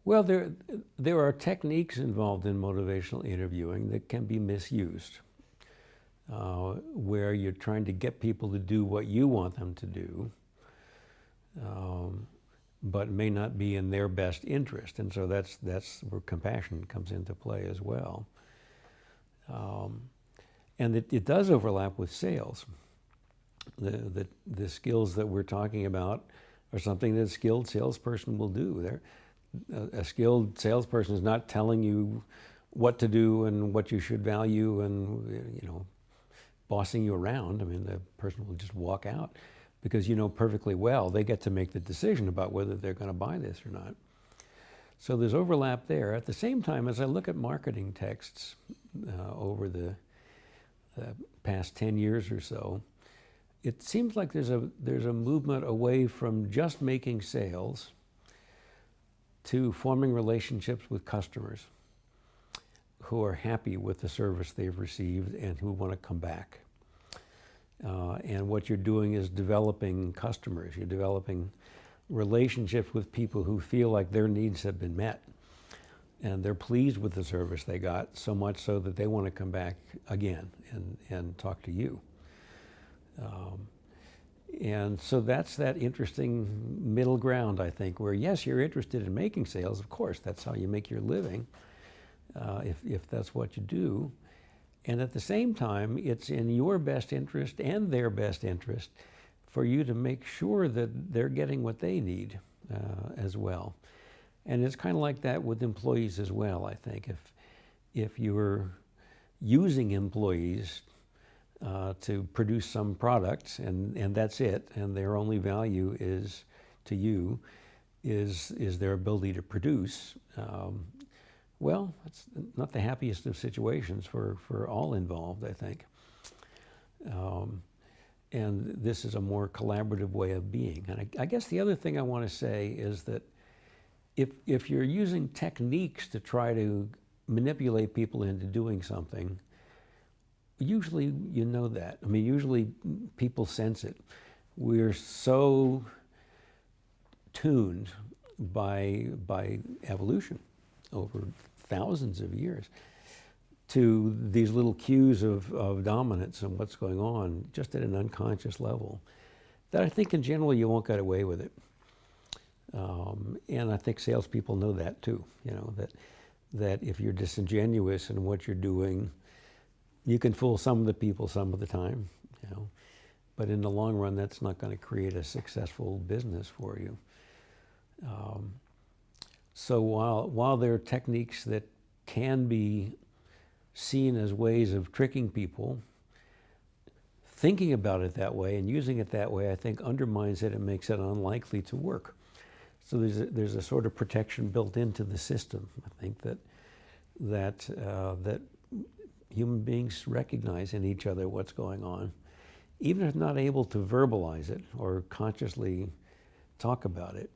Well, there are techniques involved in motivational interviewing that can be misused, where you're trying to get people to do what you want them to do, but may not be in their best interest, and so that's where compassion comes into play as well. And it does overlap with sales. The skills that we're talking about are something that a skilled salesperson will do. A skilled salesperson is not telling you what to do and what you should value and, bossing you around. I mean, the person will just walk out because you know perfectly well they get to make the decision about whether they're going to buy this or not. So there's overlap there. At the same time, as I look at marketing texts over the past 10 years or so, it seems like there's a movement away from just making sales to forming relationships with customers who are happy with the service they've received and who want to come back. And what you're doing is developing customers. You're developing relationships with people who feel like their needs have been met and they're pleased with the service they got, so much so that they want to come back again and talk to you. And so that's that interesting middle ground, I think, where yes, you're interested in making sales, of course, that's how you make your living, if that's what you do. And at the same time, it's in your best interest and their best interest for you to make sure that they're getting what they need as well. And it's kind of like that with employees as well, I think. If you're using employees to produce some product and that's it, and their only value is to you is their ability to produce, well, it's not the happiest of situations for all involved, I think. And this is a more collaborative way of being. And I guess the other thing I want to say is that if you're using techniques to try to manipulate people into doing something, usually you know that. I mean, usually people sense it. We're so tuned by evolution over thousands of years to these little cues of dominance and what's going on just at an unconscious level that I think in general you won't get away with it. And I think salespeople know that too, that if you're disingenuous in what you're doing, you can fool some of the people some of the time, but in the long run, that's not going to create a successful business for you. So while there are techniques that can be seen as ways of tricking people, thinking about it that way and using it that way, I think undermines it and makes it unlikely to work. So there's a sort of protection built into the system. I think that human beings recognize in each other what's going on, even if not able to verbalize it or consciously talk about it.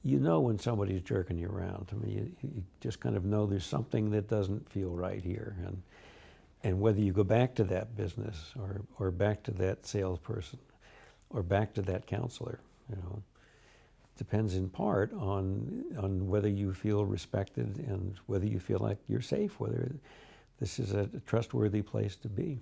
You know when somebody's jerking you around. I mean, you just kind of know there's something that doesn't feel right here, and whether you go back to that business or back to that salesperson or back to that counselor, depends in part on whether you feel respected and whether you feel like you're safe, whether this is a trustworthy place to be.